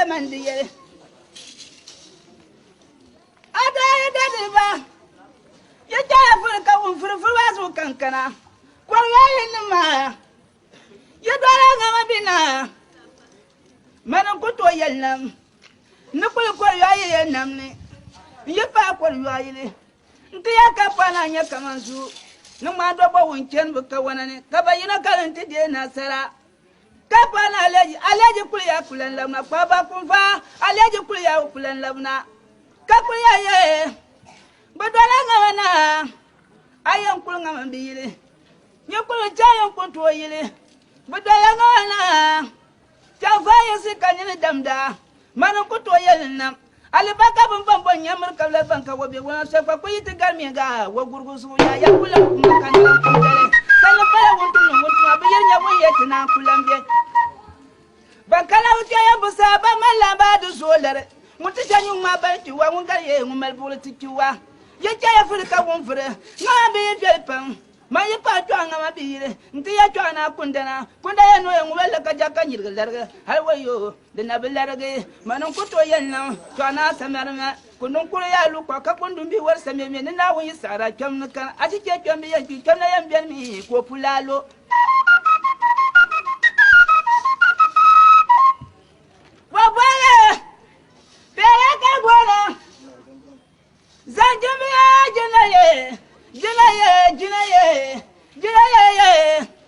mandiyele ada ya dadiba ya jaya furka wun furfurwa su kankana kwarwa yin ma ya dora ngama bina manan kuto yalnam nukul kwarwa yin namni ya pa kwarwa yin ntiya ka pana nya kamansu numa dobo wunken buka wanane kabayina kalanti de nasara kapana aleji kuliya kulan lamna kwaba kunfa aleji kuliya kulan lamna kakuliya ye badala ngana ayan kul ngam biyile nyakul chayan kunto yile badala ngana chafa yesi kanini damda manan kuto yelna alibaka bambam nyamur kabla banka wobe wona sefa ko yiti garmi ga wo gurgusu ya kula kan kudale kala pala wontu wontu abiyer nyawo yetina kulambe bankala wuce ya busa ba malaba du solare mutu janyu ma banti wa ngar ye ngumal bulati kiwa ye ya furka won fure ngabe ye felpam ma ye pa to ngama bire nti ya to na kundana ya no ye ngwele ka jaka nyirga larga halwayo de na belarge manon kuto yenna to na samarma kunun kuru ya lu kwa ka kundum bi war sameme ni na won sara kam kan aji ke kam bi yanki kam na yan bian mi ko pulalo Wabaya, Peraka Bona, Zanjamia, Jinaye,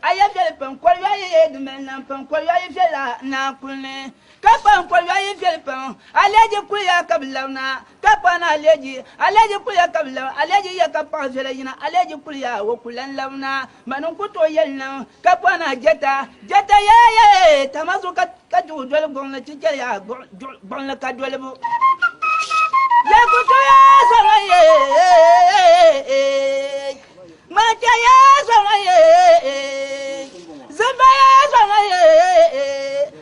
I have Philippan, Qualia, the men, and Qualia Villa, Nakune, Capan, Qualia Philippan, I led you Quia Cablana, Capan, I led you Quia Cabla, I led you Capan Villa, I led you Quia, Wokulan Lavna, Manunkuto Yelna, Capana Jetta, Ye, Tamazo Katu, Dwellable, Chichaya, Bonla Cadwellable. Yakutoya Samaye, Mataya Samaye, Zambaya Samaye,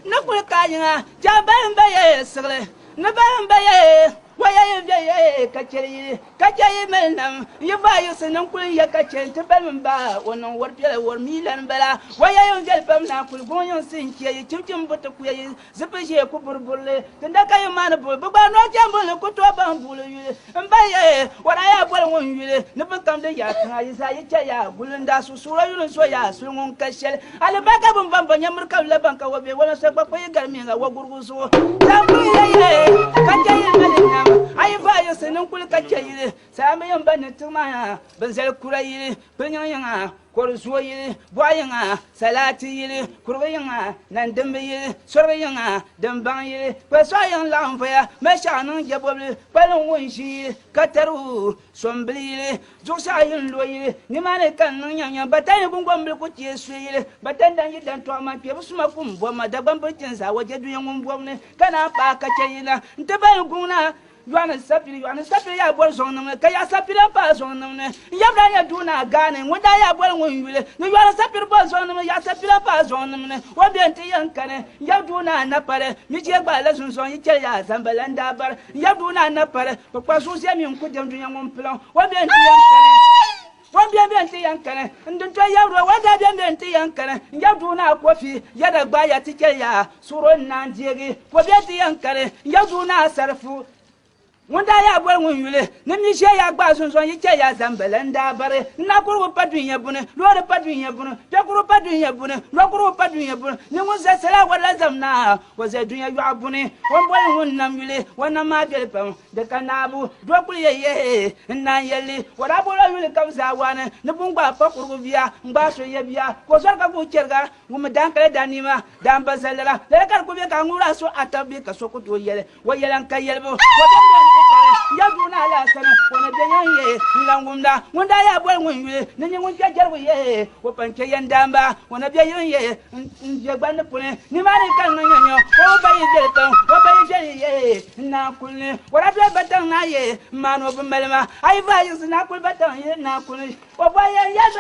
Nopulkaya, Jabambaye, Sale, Nabambaye, Waya Kachari Melnam, Yavayus and Uncle Yakachen to Bamba, one on what or Milan Bella, Waya Gelpam, Pulgoyan Sinkia, Chimchim Botoquay, Zipasia Kupurbulle, the Nakaya Manable, but not Jambo, Kutuabambul, and Baye, what I have one you never come to Yaka, Isaiah, Bulandas, Sura, Soya, Swung Cashel, Alabaka Bamba, Yamaka Labanka will be one of the Papayagamina, Waguruso, Kachaya. I advise an uncle Kachay, Sammy and Benetuma, Benzel Kuray, Penyanga, Korusway, Boyanga, Salati, Kurayanga, Nandembe, Sorayanga, Dembay, Persayan Lamfire, Meshan, Jabble, Palonwishi, Kataru, Sombly, Josiah Loy, Nimanican, but I won't go to but then you don't tell my people, Smakum, Boma, the Bumpkins, I was doing woman, Canapa, Kachayina, Tabanguna. You want to stop your boys on them, Kaya Sapira pass on them, Yabra Duna Gun, what I have one when you will, you want to stop your boys on them, Yasapira pass on them, what the Antian Yaduna Napare, Michia by lessons on each other, Zambalanda Bar, Yaduna Napare, but Pasusiam could them to young pillow, what the Antian. One be Yankana, and the Tayabra, what I did Yankana, Yaduna coffee, Yada by a ticket, Suron Nanjigi, Quabeti Yankana, Yaduna Sarafu. One day I will win you, Nimisha Basons on each other, Zambelanda, Barre, Nakuru Padrinia Bune, Lord Padrinia Bune, Jakuru Padrinia Bune, Nakuru Padrinia Bune, no one says what let them now, was a dream you are Bune, one boy, one Namule, one of my Gelpum, the Canabu, Dropulia, and Nayeli, what I will comes out one, the Bumba Pokuruvia, Basso Yabia, Kosaka Bucherga, Woman Danka Danima, Dambazella, Lekakuya Kangura, so Atabika Sokoto Yele, Wayalanka Yelbo, Yaduna Lasana, one of the young Langunda, one day I will win you, then you won't get away, open Kay and Damba, one of the young Jabana, Nimarican, oh, by Jelton, oh, by Jelly, now, what I play better than man of Melema, I value the Nakul better, now, oh, by a yes,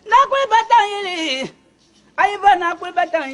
Nakul better. I even up with Batang,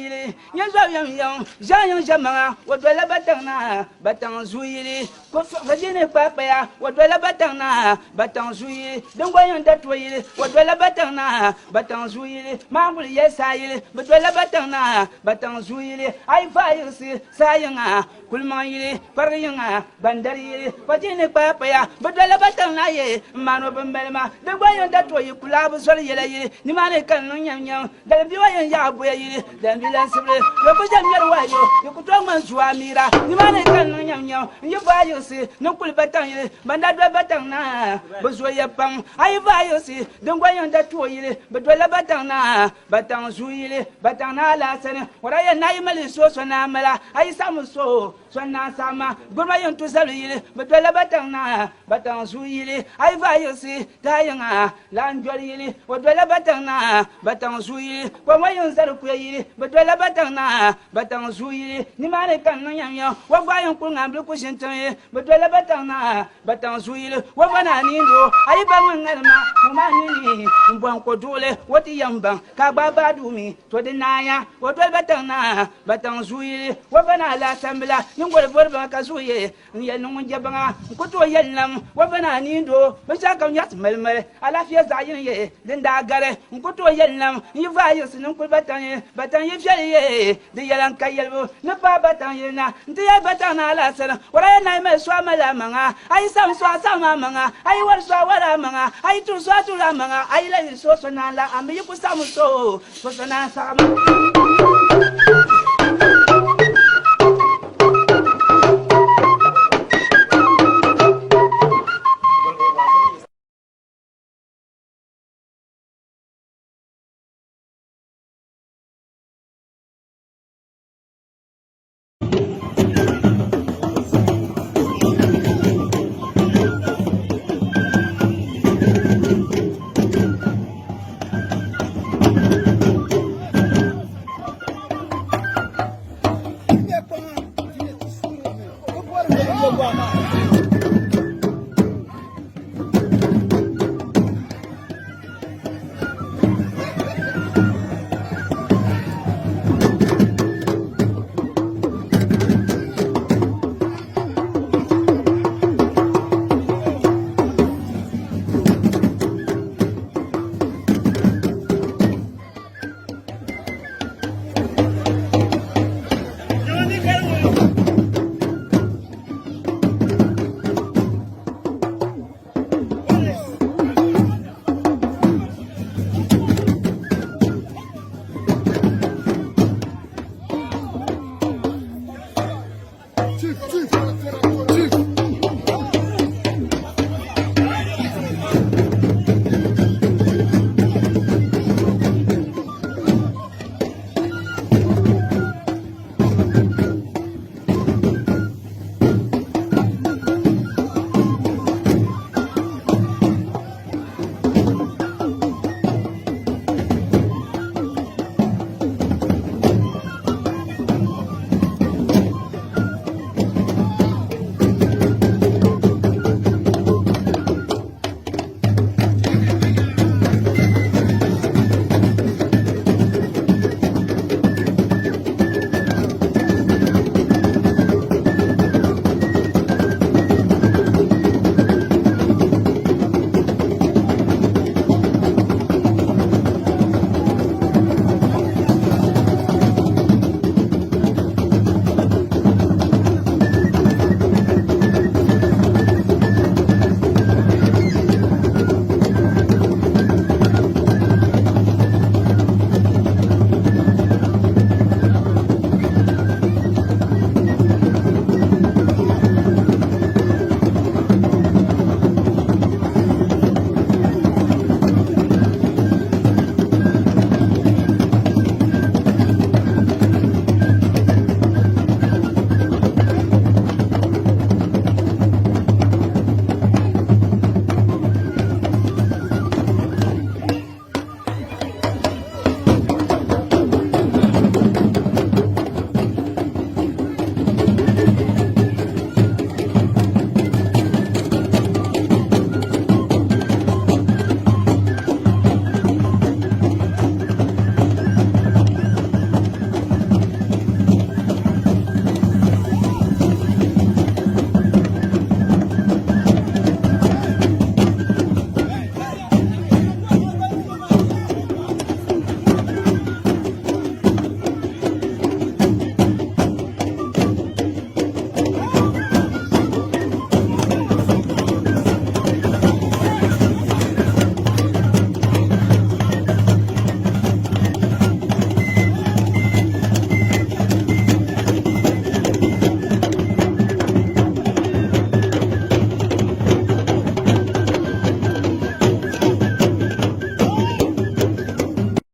yes, yam yam jayan jama'a wa dole batana batan zuyiri ko fadine papa ya wa dole batana batan zuyiri dangwayan da toyiri wa dole batana batan zuyiri mambul yesayiri wa dole batana batan zuyiri ai fayirsi sayanga kulman yiri pariyanga bandar yiri fadine papa ya wa dole batana ye mano bambelma dangwayan da toyi kulabu sol yela yiri ni mane kan nyam nyam da biwayan ya boya yiri da bilan sibre yo ko jam yar wayo yo ko to man juwa mira ni mane kan nyam nyam yo bayo si no kul batan yiri banda do batan na bozo ya pam ai bayo si dangwayan da toyi be do la batan na batan zuyile batan na la sene wara ya nayi mali so so na mala ai samu so na sama gurma yon to salu yile be do la batan na batan zuyile ai bayo si tayanga lan jori yile wo do la batan na batan zuyile ko mayon zaru ku yile be do la batan na batan zuyile ni mane kan nyam yo wo bayon ku ngam ku shintan be do la batan na batan zuyile wo bana ni ndo ai ba man ngalma ma ni mbon ko dole woti yamba ka baba dumi to de naya wo do batan na batan zuyile wo bana la tambla ni ngol bor ba ka zuye ni ya nungun jabanga ko to yellam wo bana ni ndo ba sa kan yat melmel ala fiya zayin ye den da gare ko to yellam ni va yus nun ko batan ye fiye ye de yalan kayelbo ne pa batan ye na de ya batan na la sala wora na me so amala manga ai sam so sama manga ai war so wara manga ai tu so tu la manga ai la so so na la ambi ku sam so so na sama